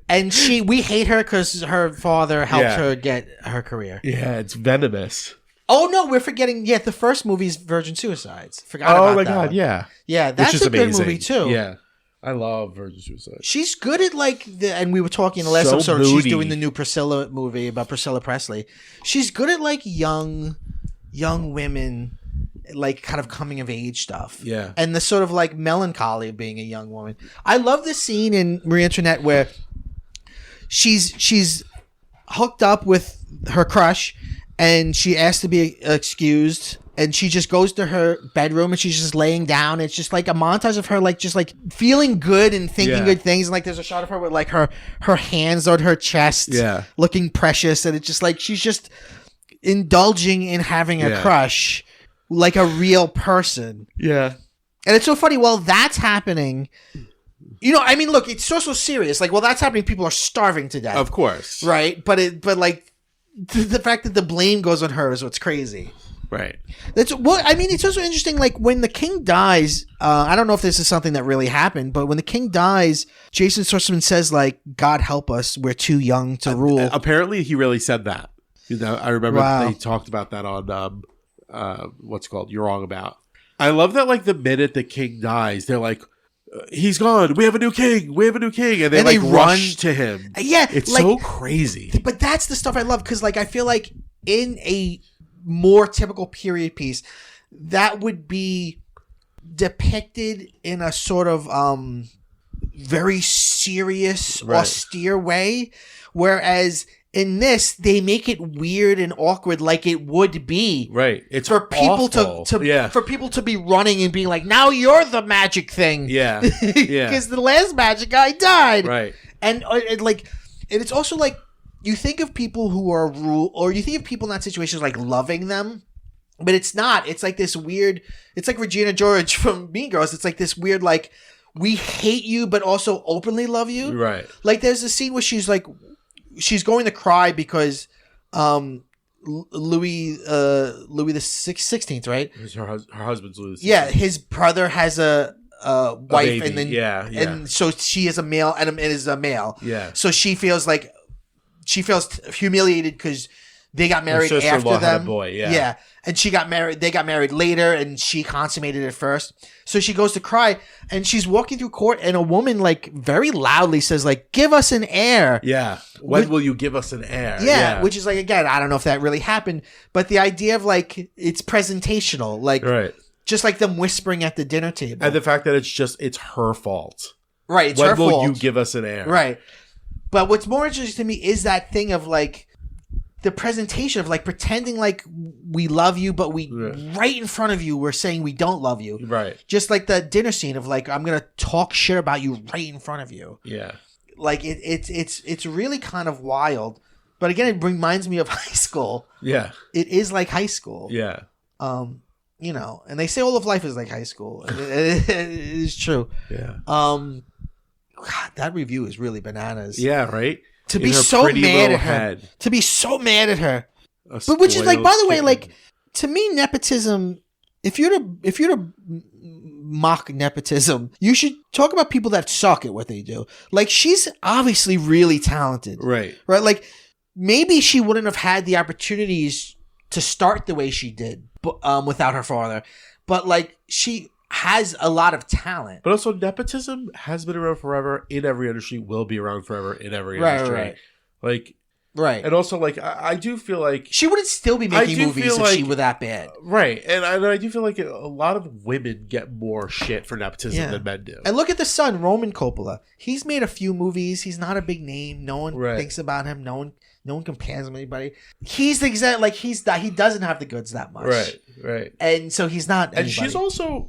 And we hate her because her father helped her get her career. Yeah, it's venomous. Oh, no, we're forgetting. Yeah, the first movie's Virgin Suicides. Forgot about that. Oh, my God, one. Yeah. Yeah, that's a good movie, too. Yeah. I love Virgin Suicide. She's good at and we were talking in the last episode, moody. She's doing the new Priscilla movie about Priscilla Presley. She's good at like young women, like kind of coming of age stuff. Yeah. And the sort of like melancholy of being a young woman. I love this scene in Marie Antoinette where she's hooked up with her crush and she asks to be excused. And she just goes to her bedroom and she's just laying down. It's just like a montage of her like just like feeling good and thinking good things. And like there's a shot of her with like her hands on her chest, looking precious. And it's just like she's just indulging in having a crush like a real person. Yeah. And it's so funny. While that's happening, you know, I mean, look, it's so serious. Like, while that's happening, people are starving to death. Of course. Right. But like the fact that the blame goes on her is what's crazy. Right. That's what I mean. It's also interesting. Like when the king dies, I don't know if this is something that really happened, but when the king dies, Jason Schwartzman says, "Like God help us, we're too young to rule." Apparently, he really said that. You know, I remember they talked about that on what's it called? You're Wrong About. I love that. Like the minute the king dies, they're like, "He's gone. We have a new king. We have a new king," and they rush to him. Yeah, it's like, so crazy. But that's the stuff I love because, like, I feel like in a more typical period piece, that would be depicted in a sort of very serious, austere way, whereas in this they make it weird and awkward, like it would be. Right. It's for people awful. for people to be running and being like, now you're the magic thing. Yeah. Yeah. Because the last magic guy died. Right. And it's also like, you think of people who are or you think of people in that situation like loving them, but it's not. It's like this weird. It's like Regina George from Mean Girls. It's like this weird, like, we hate you, but also openly love you. Right. Like there's a scene where she's going to cry because Louis the 16th, right? Her husband's Louis. Yeah, his brother has a wife, and then and so she is a male and is a male. Yeah. So she feels humiliated because they got married after them. Had a boy, yeah. And she got married. They got married later, and she consummated it first. So she goes to cry, and she's walking through court, and a woman like very loudly says, like, "Give us an heir." Yeah. When will you give us an heir? Yeah. Which is like, again, I don't know if that really happened, but the idea of like it's presentational, like just like them whispering at the dinner table, and the fact that it's her fault. Right. It's her fault. When will you give us an heir? Right. But what's more interesting to me is that thing of like the presentation of like pretending like we love you, but we right in front of you we're saying we don't love you. Right. Just like the dinner scene of like, I'm gonna talk shit about you right in front of you. Yeah. Like it's really kind of wild. But again, it reminds me of high school. Yeah. It is like high school. Yeah. You know, and they say all of life is like high school. It is true. Yeah. God, that review is really bananas. Yeah, right? to be so mad at her. To be so mad at her. But which is like, by the way, like to me, nepotism. If you're to mock nepotism, you should talk about people that suck at what they do. Like she's obviously really talented, right? Like maybe she wouldn't have had the opportunities to start the way she did, without her father. But like she has a lot of talent. But also, nepotism has been around forever in every industry. Will be around forever in every industry. Right. Like. Right. And also, like, I do feel like... She wouldn't still be making movies if she were that bad. Right. And I do feel like a lot of women get more shit for nepotism than men do. And look at the son, Roman Coppola. He's made a few movies. He's not a big name. No one thinks about him. No one compares him to anybody. He's the exact... Like, he doesn't have the goods that much. Right. And so he's not anybody. And she's also,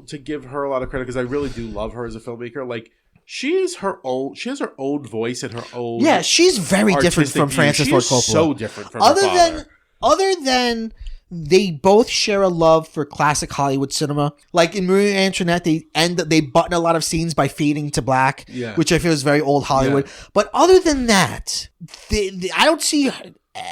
to give her a lot of credit, because I really do love her as a filmmaker, like... She has her own voice and her own. Yeah, she's very different from Francis Ford Coppola. So different from her father. Other than they both share a love for classic Hollywood cinema. Like in Marie Antoinette, they button a lot of scenes by fading to black, which I feel is very old Hollywood. Yeah. But other than that, I don't see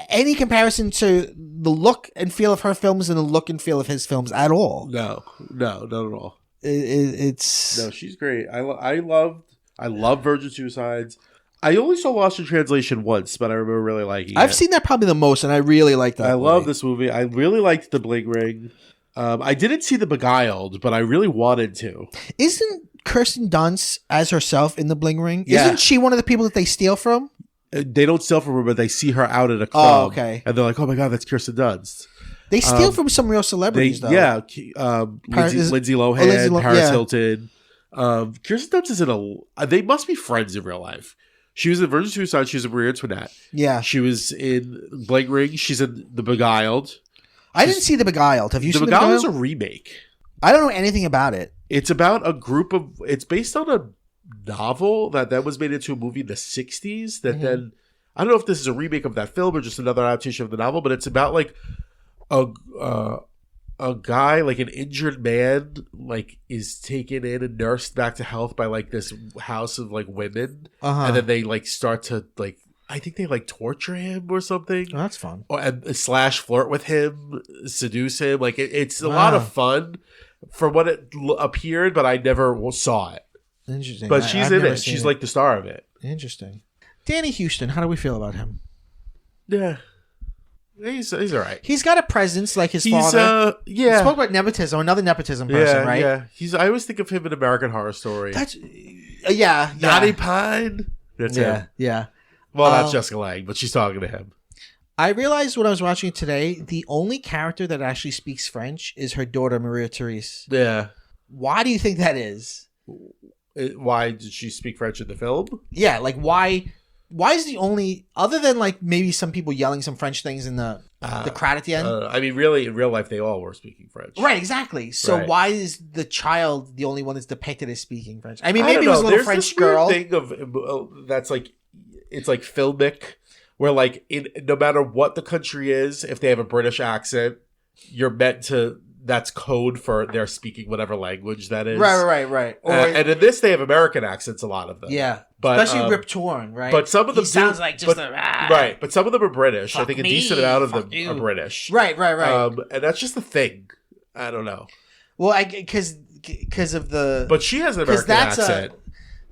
any comparison to the look and feel of her films and the look and feel of his films at all. No, not at all. It's no, she's great. I love Virgin Suicides. I only saw Lost in Translation once, but I remember really liking it. I've seen that probably the most, and I really like that. I love this movie. I really liked The Bling Ring. I didn't see The Beguiled, but I really wanted to. Isn't Kirsten Dunst as herself in The Bling Ring? Yeah. Isn't she one of the people that they steal from? They don't steal from her, but they see her out at a club. Oh, okay. And they're like, "Oh my god, that's Kirsten Dunst." They steal from some real celebrities, though. Yeah, Lindsay Lohan, Paris Hilton. Kirsten Dunst is in they must be friends in real life. She was in Virgin Suicide. She was in Marie Antoinette. Yeah. She was in Bling Ring. She's in The Beguiled. I didn't see The Beguiled. Have you seen The Beguiled? The Beguiled is a remake. I don't know anything about it. It's about a group of... It's based on a novel that was made into a movie in the 60s that then... I don't know if this is a remake of that film or just another adaptation of the novel, but it's about like... a guy, like an injured man, like is taken in and nursed back to health by like this house of like women, and then they like start to like, I think they like torture him or something. Oh, that's fun. And slash flirt with him, seduce him. Like it's a lot of fun for what it appeared, but I never saw it. Interesting. But she's in it. She's like the star of it. Interesting. Danny Houston, how do we feel about him? Yeah. He's all right. He's got a presence like his father. Yeah. We spoke about nepotism, another nepotism person, right? Yeah. I always think of him in American Horror Story. That's yeah. Naughty Pine. That's him. Yeah. Well, that's Jessica Lange, but she's talking to him. I realized when I was watching it today, the only character that actually speaks French is her daughter, Maria Therese. Yeah. Why do you think that is? Why did she speak French in the film? Yeah, like why is the only, other than like maybe some people yelling some French things in the crowd at the end? I mean, really, in real life, they all were speaking French. Right, exactly. So why is the child the only one that's depicted as speaking French? I mean, maybe it was a little French girl. There's this weird thing of that's like, it's like filmic, where like no matter what the country is, if they have a British accent, you're meant to. That's code for they're speaking whatever language that is. Right. And in this, they have American accents, a lot of them. Yeah. But, especially Rip Torn, right? But some of them sounds like just right. But some of them are British. I think a decent amount of them are British. Right. And that's just the thing. I don't know. Well, because of the... But she has an American accent.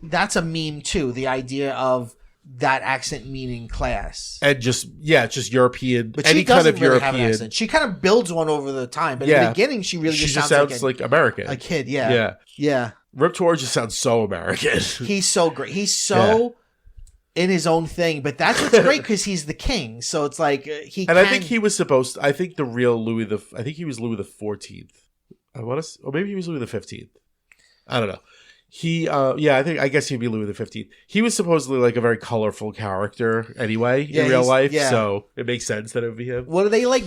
That's a meme, too. The idea of that accent meaning class. And just European. But any kind of really European accent. She kind of builds one over the time. But in the beginning, she really just sounds like American. A kid, yeah. Rip Torn just sounds so American. He's so great. He's so in his own thing. But that's what's great because he's the king. So it's like I think he was supposed to, I think the real I think he was Louis the 14th. Or maybe he was Louis the 15th. I don't know. I guess he'd be Louis the 15th. He was supposedly like a very colorful character anyway in real life, so it makes sense that it would be him. What are they like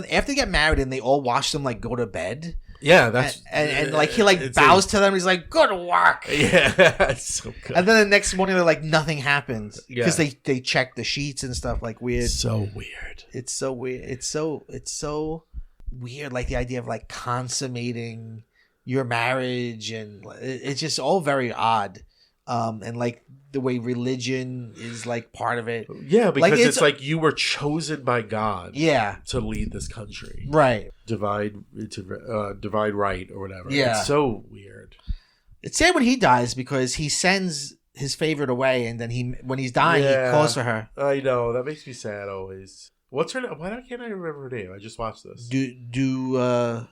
after they get married and they all watch them like go to bed? Yeah, that's and like he like bows to them. He's like, "Go to work." Yeah, that's so good. And then the next morning they're like, nothing happens because they check the sheets and stuff like weird. So weird. It's so weird. It's so weird. Like the idea of like consummating your marriage, and it's just all very odd. and like the way religion is like part of it. Yeah, because it's like you were chosen by God. Yeah, to lead this country. Right. Divide right or whatever. Yeah, it's so weird. It's sad when he dies because he sends his favorite away, and then when he's dying, he calls for her. I know, that makes me sad always. What's her name? Why can't I remember her name? I just watched this. Dubarry.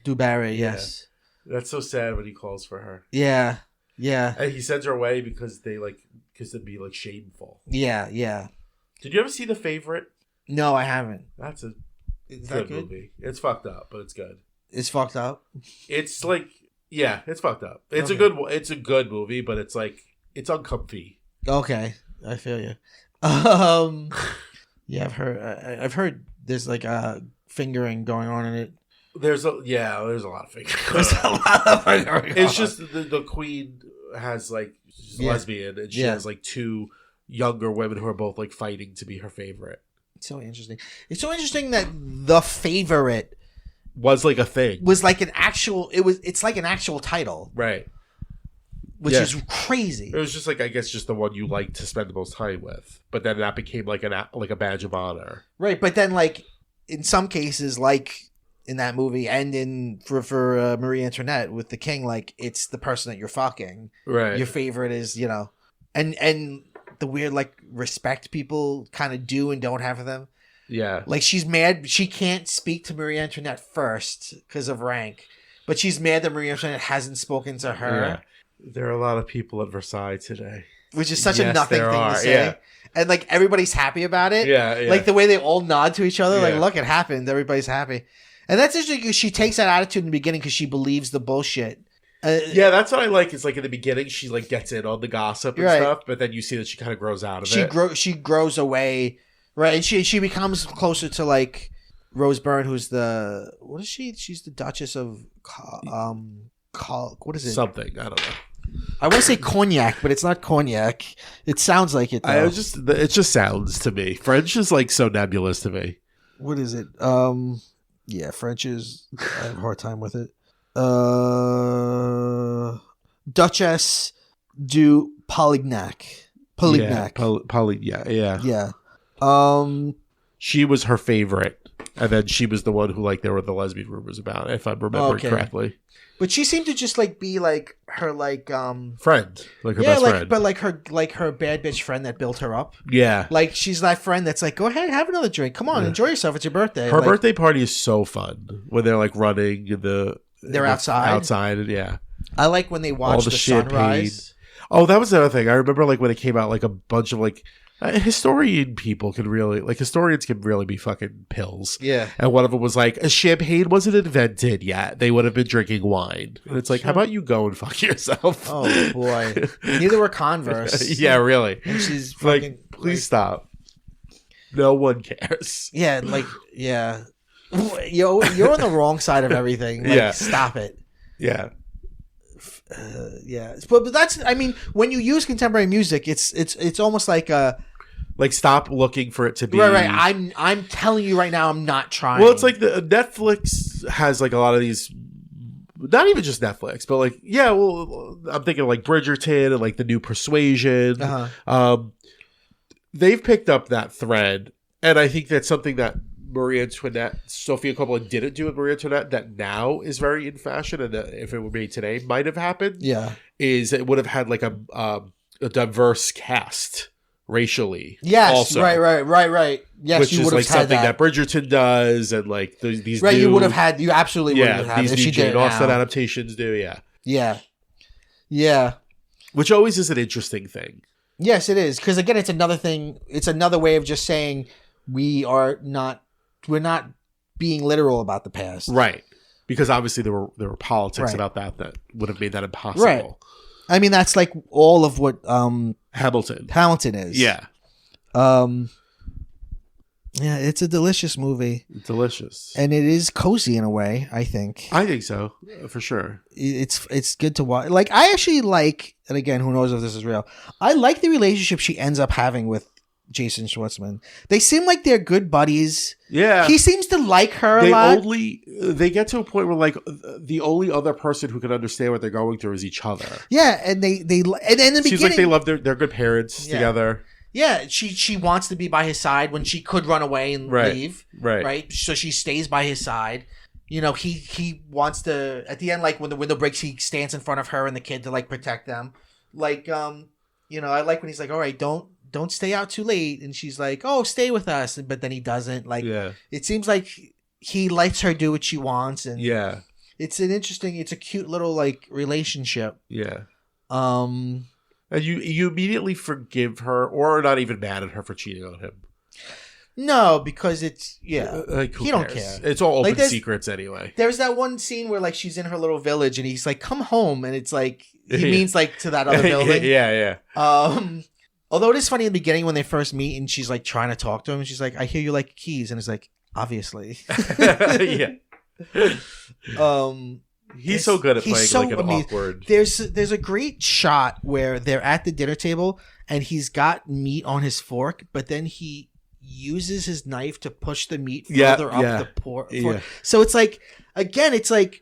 Dubarry, yes. Yeah. That's so sad when he calls for her. Yeah. Yeah. And he sends her away because it'd be like shameful. Yeah, yeah. Did you ever see The Favorite? No, I haven't. That's a good movie. It's fucked up, but it's good. It's fucked up? It's like, yeah, it's fucked up. It's a good movie, but it's like, it's uncomfy. Okay, I feel you. Yeah, I've heard there's like a fingering going on in it. There's a lot of fingering. There's a lot of fingering. It's just the queen has like lesbian, and she has like two younger women who are both like fighting to be her favorite. It's so interesting. It's so interesting that The Favorite was like a thing. Was like an actual. It's like an actual title, right? Which is crazy. It was just like, I guess, just the one you like to spend the most time with. But then that became like a badge of honor, right? But then, like in some cases, like in that movie, and for Marie Antoinette with the king, like it's the person that you're fucking, right? Your favorite is, and the weird like respect people kind of do and don't have for them. Yeah, like she's mad she can't speak to Marie Antoinette first because of rank, but she's mad that Marie Antoinette hasn't spoken to her. Yeah. There are a lot of people at Versailles today, which is such a nothing thing to say. Yeah. And like everybody's happy about it. Yeah. Like the way they all nod to each other, like, look, it happened. Everybody's happy. And that's interesting because she takes that attitude in the beginning because she believes the bullshit. Yeah, that's what I like. It's like in the beginning, she like gets in on the gossip and stuff, but then you see that she kind of grows out of it. She grows away, right? And she becomes closer to like Rose Byrne, who's what is she? She's the Duchess of what is it? Something, I don't know. I want to say cognac, but it's not cognac. It sounds like it, though. It just sounds to me. French is like so nebulous to me. What is it? Yeah, French is. I have a hard time with it. Duchess du Polignac. Yeah. She was her favorite, and then she was the one who like there were the lesbian rumors about, if I'm remembering correctly. But she seemed to just like be like her friend, like her best friend. But like her bad bitch friend that built her up. Yeah, like she's that friend that's like, go ahead, have another drink. Come on, enjoy yourself. It's your birthday. Her birthday party is so fun when they're like running they're outside, and yeah. I like when they watch the sunrise. Oh, that was the other thing. I remember like when it came out, like a bunch of like historians can really be fucking pills. Yeah. And one of them was like, champagne wasn't invented yet. They would have been drinking wine. And it's like, how about you go and fuck yourself? Oh boy. Neither were Converse. Yeah, really. And she's fucking, like, please stop. No one cares. Yeah, like, yeah. You're on the wrong side of everything. Like, stop it. Yeah. Yeah, but that's, I mean, when you use contemporary music, it's almost like stop looking for it to be right. I'm telling you right now, I'm not trying. Well, it's like the Netflix has like a lot of these, not even just Netflix, but like I'm thinking of like Bridgerton and like the new Persuasion. Uh-huh. They've picked up that thread, and I think that's something that Marie Antoinette, Sofia Coppola didn't do with Marie Antoinette that now is very in fashion, and that if it were made today might have happened. Yeah, is it would have had like a diverse cast racially. Yes, also. Right. Yes, which is like something that Bridgerton does, and like these right. You absolutely would have had these if new she did Jane Austen adaptations do. Yeah. Which always is an interesting thing. Yes, it is, because again, it's another thing. It's another way of just saying we're not being literal about the past, right? Because obviously there were politics about that would have made that impossible. Right. I mean, that's like all of what Hamilton is. Yeah. Yeah, it's a delicious movie. Delicious. And it is cozy in a way, I think. I think so, for sure. It's good to watch. Like, I actually like, and again, who knows if this is real, I like the relationship she ends up having with Jason Schwartzman. They seem like they're good buddies. Yeah. He seems to like her a lot. They get to a point where like the only other person who can understand what they're going through is each other. Yeah, and and in the She's beginning, like they love their good parents together. Yeah, she wants to be by his side when she could run away and leave. Right. So she stays by his side. You know, he wants to at the end, like when the window breaks, he stands in front of her and the kid to like protect them. Like you know, I like when he's like, all right, don't stay out too late, and she's like, oh, stay with us, but then he doesn't. Like, it seems like he lets her do what she wants, and it's a cute little like relationship. And you immediately forgive her, or are not even mad at her for cheating on him. No, because it's like, he don't care. It's all open secrets anyway. There's that one scene where like she's in her little village, and he's like, come home, and it's like he means like to that other building. Although it is funny in the beginning when they first meet and she's like trying to talk to him and she's like, I hear you like keys. And it's like, obviously. He's so good at playing so like an awkward. There's a great shot where they're at the dinner table and he's got meat on his fork, but then he uses his knife to push the meat further up the fork. So it's like, again, it's like,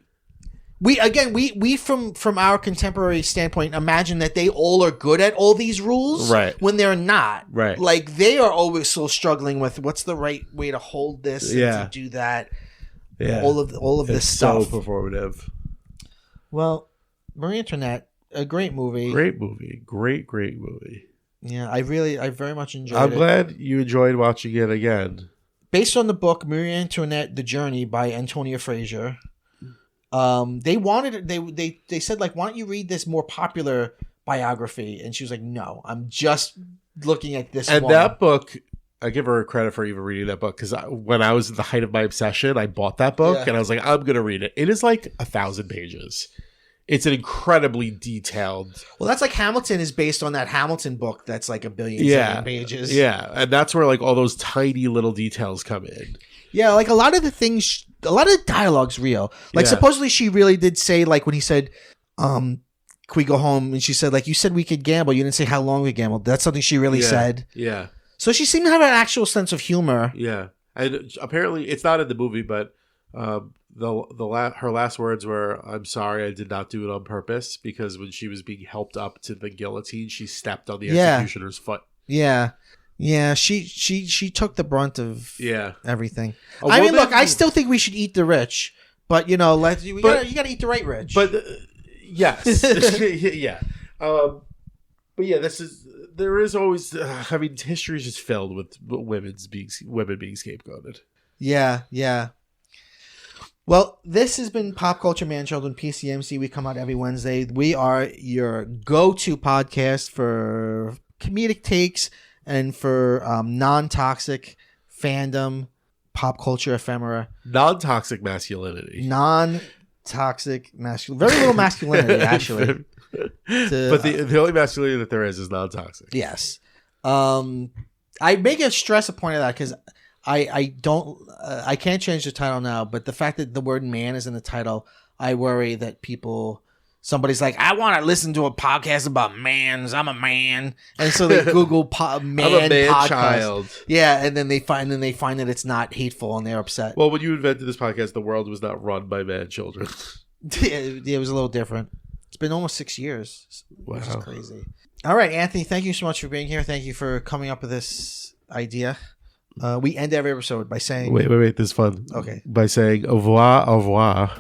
we from our contemporary standpoint imagine that they all are good at all these rules when they're not. Like they are always still struggling with what's the right way to hold this and to do that. All of this stuff. So performative. Well, Marie Antoinette, a great movie. Great movie. Great movie. Yeah, I very much enjoyed it. I'm glad you enjoyed watching it again. Based on the book Marie Antoinette: The Journey by Antonia Fraser. They said like, why don't you read this more popular biography? And she was like, no, I'm just looking at this and one. That book, I give her credit for even reading that book, because when I was at the height of my obsession, I bought that book and I was like, I'm gonna read it. It is like 1,000 pages. It's an incredibly detailed. Well, that's like Hamilton is based on that Hamilton book that's like 1 billion pages. Yeah, and that's where like all those tiny little details come in. Yeah, like a lot of the dialogue's real. Like supposedly she really did say, like when he said, can we go home? And she said, like, you said we could gamble. You didn't say how long we gambled. That's something she really said. Yeah. So she seemed to have an actual sense of humor. Yeah. And apparently it's not in the movie, but her last words were, I'm sorry, I did not do it on purpose, because when she was being helped up to the guillotine, she stepped on the executioner's foot. Yeah. Yeah, she took the brunt of everything. I mean, look, I still think we should eat the rich, but you know, you gotta eat the right rich. But yes, but yeah, there is always. I mean, history is just filled with women being scapegoated. Yeah. Well, this has been Pop Culture Man Children PCMC. We come out every Wednesday. We are your go-to podcast for comedic takes and for non-toxic fandom, pop culture ephemera. Non-toxic masculinity. Non-toxic masculinity. Very little masculinity, actually. But the only masculinity that there is non-toxic. Yes. I make a stress a point of that because I can't change the title now, but the fact that the word man is in the title, I worry that somebody's like, I want to listen to a podcast about mans. I'm a man, and so they Google man. I'm a man podcast. Child. Yeah, and then they find that it's not hateful, and they're upset. Well, when you invented this podcast, the world was not run by man children. It was a little different. It's been almost 6 years, which is crazy. All right, Anthony, thank you so much for being here. Thank you for coming up with this idea. We end every episode by saying... Wait, this is fun. Okay. By saying au revoir, au revoir.